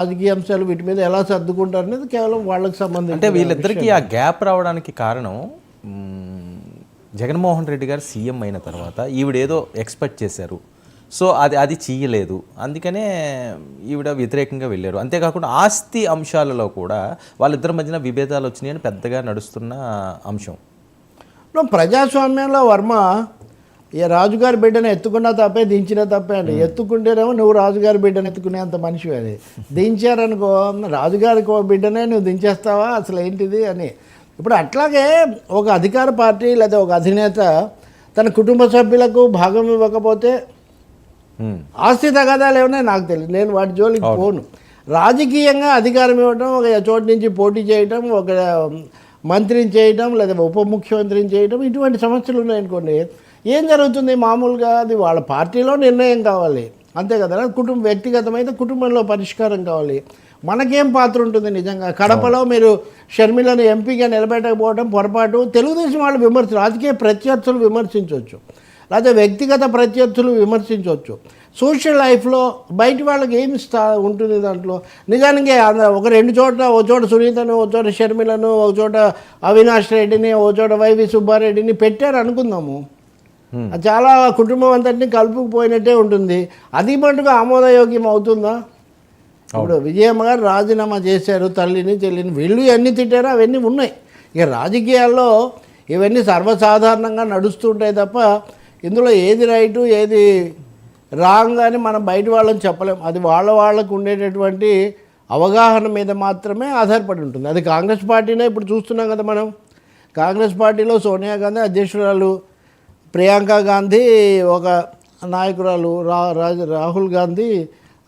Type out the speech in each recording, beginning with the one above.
రాజకీయ అంశాలు వీటి మీద ఎలా సర్దుకుంటారు అనేది కేవలం వాళ్ళకి సంబంధించి. అంటే వీళ్ళిద్దరికీ ఆ గ్యాప్ రావడానికి కారణం జగన్మోహన్ రెడ్డి గారు సీఎం అయిన తర్వాత ఈవిడేదో ఎక్స్పెక్ట్ చేశారు, సో అది చేయలేదు, అందుకనే ఈవిడ వ్యతిరేకంగా వెళ్ళారు. అంతేకాకుండా ఆస్తి అంశాలలో కూడా వాళ్ళిద్దరి మధ్యన విభేదాలు వచ్చినాయని పెద్దగా నడుస్తున్న అంశం. ప్రజాస్వామ్యంలో వర్మ ఏ రాజుగారి బిడ్డను ఎత్తుకున్నా తప్పే, దించినా తప్పే అండి. ఎత్తుకుంటేనేమో నువ్వు రాజుగారి బిడ్డను ఎత్తుకునేంత మనిషి అది, దించారనుకో రాజుగారి బిడ్డనే నువ్వు దించేస్తావా అసలు ఏంటిది అని. ఇప్పుడు అట్లాగే ఒక అధికార పార్టీ లేదా ఒక అధినేత తన కుటుంబ సభ్యులకు భాగం ఇవ్వకపోతే ఆస్తి తగాదాలు ఏమన్నా నాకు తెలియదు, నేను వాటి జోలికి పోను. రాజకీయంగా అధికారం ఇవ్వడం, ఒక చోటు నుంచి పోటీ చేయడం, ఒక మంత్రిని చేయడం లేదా ఉప ముఖ్యమంత్రిని చేయడం, ఇటువంటి సమస్యలు ఉన్నాయనుకోండి, ఏం జరుగుతుంది మామూలుగా అది వాళ్ళ పార్టీలో నిర్ణయం కావాలి అంతే కదా. వ్యక్తిగతమైతే కుటుంబంలో పరిష్కారం కావాలి. మనకేం పాత్ర ఉంటుంది నిజంగా? కడపలో మీరు షర్మిలను ఎంపీగా నిలబెట్టకపోవడం పొరపాటు. తెలుగుదేశం వాళ్ళు రాజకీయ ప్రత్యర్థులు విమర్శించవచ్చు, లేకపోతే వ్యక్తిగత ప్రత్యర్థులు విమర్శించవచ్చు. సోషల్ లైఫ్లో బయట వాళ్ళకి ఏమి ఉంటుంది దాంట్లో? నిజానికి ఒక రెండు చోట్ల, ఒక చోట సునీతను, ఒక చోట షర్మిలను, ఒక చోట అవినాష్ రెడ్డిని, ఒక చోట వైవి సుబ్బారెడ్డిని పెట్టారు అనుకుందాము. చాలా కుటుంబం అంతటిని కలుపుకుపోయినట్టే ఉంటుంది. అది మటుకు ఆమోదయోగ్యం అవుతుందా? ఇప్పుడు విజయమ్మ గారు రాజీనామా చేశారు, తల్లిని చెల్లిని, వీళ్ళు ఎన్ని తిట్టారో అవన్నీ ఉన్నాయి. ఇక రాజకీయాల్లో ఇవన్నీ సర్వసాధారణంగా నడుస్తుంటాయి తప్ప ఇందులో ఏది రైటు ఏది రాంగ్ అని మనం బయట వాళ్ళని చెప్పలేం. అది వాళ్ళకు ఉండేటటువంటి అవగాహన మీద మాత్రమే ఆధారపడి ఉంటుంది. అది కాంగ్రెస్ పార్టీనే ఇప్పుడు చూస్తున్నాం కదా మనం. కాంగ్రెస్ పార్టీలో సోనియా గాంధీ అధ్యక్షురాలు, ప్రియాంక గాంధీ ఒక నాయకురాలు, రాహుల్ గాంధీ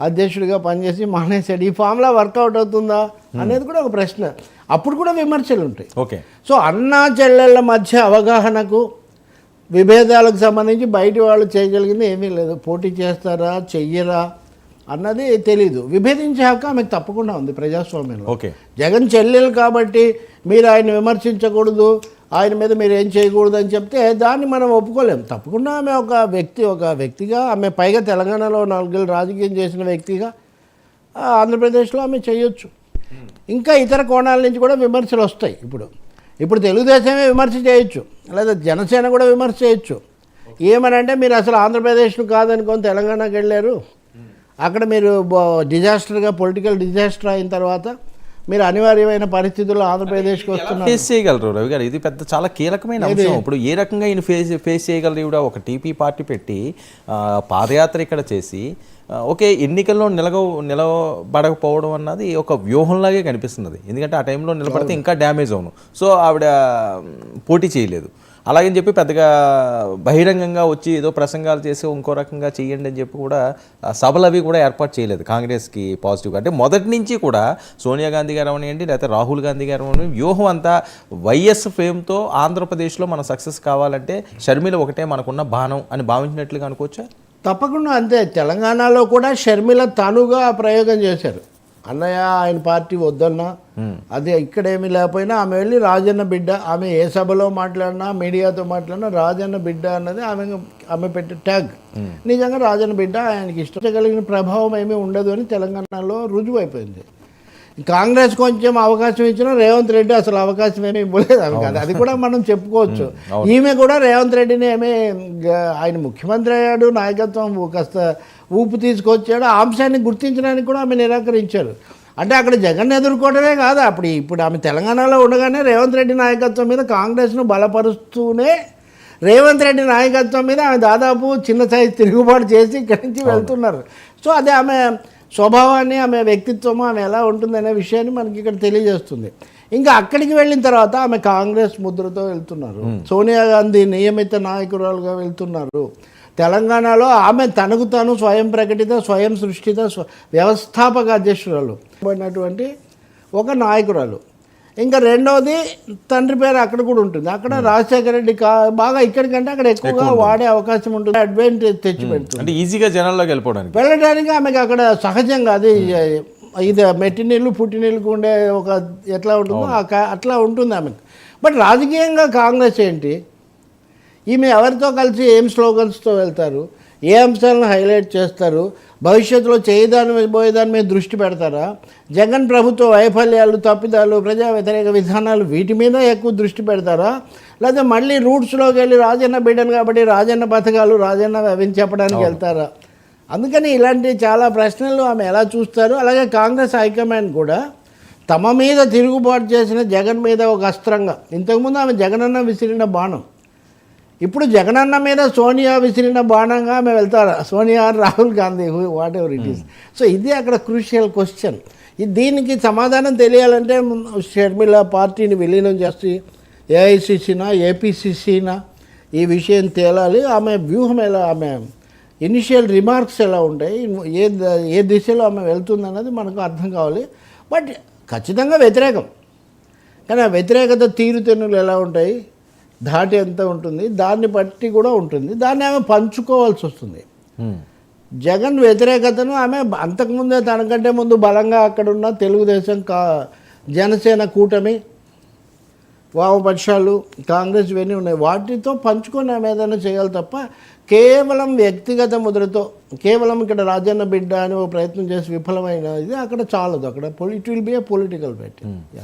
అధ్యక్షుడిగా పనిచేసి మానేశాడు. ఈ ఫామ్లా వర్కౌట్ అవుతుందా అనేది కూడా ఒక ప్రశ్న. అప్పుడు కూడా విమర్శలు ఉంటాయి. ఓకే. సో అన్నా చెల్లెళ్ళ మధ్య అవగాహనకు, విభేదాలకు సంబంధించి బయట వాళ్ళు చేయగలిగింది ఏమీ లేదు. పోటీ చేస్తారా చెయ్యరా అన్నది తెలీదు. విభేదించే హక్కు ఆమెకు తప్పకుండా ఉంది ప్రజాస్వామ్యంలో. ఓకే. జగన్ చెల్లెలు కాబట్టి మీరు ఆయన విమర్శించకూడదు, ఆయన మీద మీరు ఏం చేయకూడదు అని చెప్తే దాన్ని మనం ఒప్పుకోలేము. తప్పకుండా ఆమె ఒక వ్యక్తిగా ఆమె పైగా తెలంగాణలో 4 ఏళ్ళు రాజకీయం చేసిన వ్యక్తిగా ఆంధ్రప్రదేశ్లో ఆమె చేయొచ్చు. ఇంకా ఇతర కోణాల నుంచి కూడా విమర్శలు వస్తాయి. ఇప్పుడు తెలుగుదేశమే విమర్శ చేయొచ్చు, లేదా జనసేన కూడా విమర్శ చేయొచ్చు. ఏమనంటే మీరు అసలు ఆంధ్రప్రదేశ్ను కాదనుకొని తెలంగాణకి వెళ్ళారు, అక్కడ మీరు డిజాస్టర్గా పొలిటికల్ డిజాస్టర్ అయిన తర్వాత మీరు అనివార్యమైన పరిస్థితుల్లో ఆంధ్రప్రదేశ్కి వస్తున్నారు. ఫేస్ చేయగలరు రవి గారు, ఇది పెద్ద చాలా కీలకమైన అంశం. ఇప్పుడు ఏ రకంగా ఈయన ఫేస్ చేయగలరు? ఇవిడ ఒక టీపీ పార్టీ పెట్టి పాదయాత్ర ఇక్కడ చేసి ఓకే ఎన్నికల్లో నిలబడకపోవడం అన్నది ఒక వ్యూహంలాగే కనిపిస్తున్నది. ఎందుకంటే ఆ టైంలో నిలబడితే ఇంకా డ్యామేజ్ అవును. సో ఆవిడ పోటీ చేయలేదు. అలాగని చెప్పి పెద్దగా బహిరంగంగా వచ్చి ఏదో ప్రసంగాలు చేసి ఇంకో రకంగా చేయండి అని చెప్పి కూడా సభలు అవి కూడా ఏర్పాటు చేయలేదు కాంగ్రెస్కి పాజిటివ్గా. అంటే మొదటి నుంచి కూడా సోనియా గాంధీ గారు అవనివ్వండి, లేకపోతే రాహుల్ గాంధీ గారు అవనివ్వండి, వ్యూహం అంతా వైఎస్ ఫేమ్తో ఆంధ్రప్రదేశ్లో మనం సక్సెస్ కావాలంటే షర్మిల ఒకటే మనకున్న బాణం అని భావించినట్లుగా అనుకోవచ్చా? తప్పకుండా అంతే. తెలంగాణలో కూడా షర్మిల తనుగా ప్రయోగం చేశారు. అన్నయ్య ఆయన పార్టీ వద్దన్నా, అదే ఇక్కడేమీ లేకపోయినా ఆమె వెళ్ళి రాజన్న బిడ్డ, ఆమె ఏ సభలో మాట్లాడినా మీడియాతో మాట్లాడినా రాజన్న బిడ్డ అన్నది ఆమె పెట్టే ట్యాగ్. నిజంగా రాజన్న బిడ్డ ఆయనకి ఇష్టం ప్రభావం ఏమీ ఉండదు అని తెలంగాణలో రుజువు అయిపోయింది. కాంగ్రెస్ కొంచెం అవకాశం ఇచ్చినా రేవంత్ రెడ్డి అసలు అవకాశం ఏమీ ఇవ్వలేదు ఆమె కాదు, అది కూడా మనం చెప్పుకోవచ్చు. ఈమె కూడా రేవంత్ రెడ్డిని ఆయన ముఖ్యమంత్రి అయ్యాడు, నాయకత్వం కాస్త ఊపు తీసుకొచ్చాడు, ఆ అంశాన్ని గుర్తించడానికి కూడా ఆమె నిరాకరించారు. అంటే అక్కడ జగన్ ఎదుర్కోవడమే కాదు, ఇప్పుడు ఆమె తెలంగాణలో ఉండగానే రేవంత్ రెడ్డి నాయకత్వం మీద కాంగ్రెస్ను బలపరుస్తూనే రేవంత్ రెడ్డి నాయకత్వం మీద ఆమె దాదాపు చిన్న సైజు తిరుగుబాటు చేసి ఇక్కడి నుంచి వెళ్తున్నారు. సో అదే ఆమె స్వభావాన్ని, ఆమె వ్యక్తిత్వము, ఆమె ఎలా ఉంటుందనే విషయాన్ని మనకి ఇక్కడ తెలియజేస్తుంది. ఇంకా అక్కడికి వెళ్ళిన తర్వాత ఆమె కాంగ్రెస్ ముద్రతో వెళ్తున్నారు, సోనియా గాంధీ నియమిత నాయకురాలుగా వెళ్తున్నారు. తెలంగాణలో ఆమె తనకు తాను స్వయం ప్రకటిత, స్వయం సృష్టిత వ్యవస్థాపక అధ్యక్షురాలు అయినటువంటి ఒక నాయకురాలు. ఇంకా రెండవది తండ్రి పేరు అక్కడ కూడా ఉంటుంది. అక్కడ రాజశేఖర రెడ్డి బాగా ఇక్కడికంటే అక్కడ ఎక్కువగా వాడే అవకాశం ఉంటుంది, అడ్వాంటేజ్ తెచ్చి పెడుతుంది. ఈజీగా జనాల్లోకి వెళ్ళడానికి ఆమెకి అక్కడ సహజంగా అది ఇది మెట్టినీళ్ళు పుట్టినీళ్ళకు ఉండే ఒక ఎట్లా ఉంటుందో అట్లా ఉంటుంది ఆమెకు. బట్ రాజకీయంగా కాంగ్రెస్ ఏంటి, ఈమె ఎవరితో కలిసి ఏం స్లోగన్స్తో వెళ్తారు, ఏ అంశాలను హైలైట్ చేస్తారు, భవిష్యత్తులో పోయేదాని మీద దృష్టి పెడతారా, జగన్ ప్రభుత్వ వైఫల్యాలు, తప్పిదాలు, ప్రజా వ్యతిరేక విధానాలు వీటి మీద ఎక్కువ దృష్టి పెడతారా, లేకపోతే మళ్ళీ రూట్స్లోకి వెళ్ళి రాజన్న బిడ్డను కాబట్టి రాజన్న పథకాలు, రాజన్న అవి చెప్పడానికి వెళ్తారా? అందుకని ఇలాంటి చాలా ప్రశ్నలు ఆమె ఎలా చూస్తారు. అలాగే కాంగ్రెస్ హైకమాండ్ కూడా తమ మీద తిరుగుబాటు చేసిన జగన్ మీద ఒక అస్త్రంగా, ఇంతకుముందు ఆమె జగనన్న విసిరిన బాణం, ఇప్పుడు జగనన్న మీద సోనియా విసిరిన బాణంగా ఆమె వెళ్తారా, Sonia Rahul Gandhi, what ever it is. So ఇది అక్కడ క్రూషియల్ క్వశ్చన్. దీనికి సమాధానం తెలియాలంటే షర్మిల పార్టీని విలీనం చేసి ఏఐసిసినా ఏపీసీసీనా ఈ విషయం తేలాలి. ఆమె వ్యూహం ఎలా, ఆమె ఇనిషియల్ రిమార్క్స్ ఎలా ఉంటాయి, ఏ దిశలో ఆమె వెళ్తుందన్నది మనకు అర్థం కావాలి. బట్ ఖచ్చితంగా వ్యతిరేకం, కానీ ఆ వ్యతిరేకత తీరుతెన్నులు ఎలా ఉంటాయి, ధాటి ఎంత ఉంటుంది, దాన్ని బట్టి కూడా ఉంటుంది. దాన్ని ఆమె పంచుకోవాల్సి వస్తుంది. జగన్ వ్యతిరేకతను ఆమె అంతకుముందే తనకంటే ముందు బలంగా అక్కడున్న తెలుగుదేశం, జనసేన కూటమి, వామపక్షాలు, కాంగ్రెస్ ఇవన్నీ ఉన్నాయి, వాటితో పంచుకొని ఆమె ఏదైనా చేయాలి తప్ప కేవలం వ్యక్తిగత ముద్రతో కేవలం ఇక్కడ రాజన్న బిడ్డ అని ఒక ప్రయత్నం చేసి విఫలమైన ఇది అక్కడ చాలదు. అక్కడ it will be A political fight.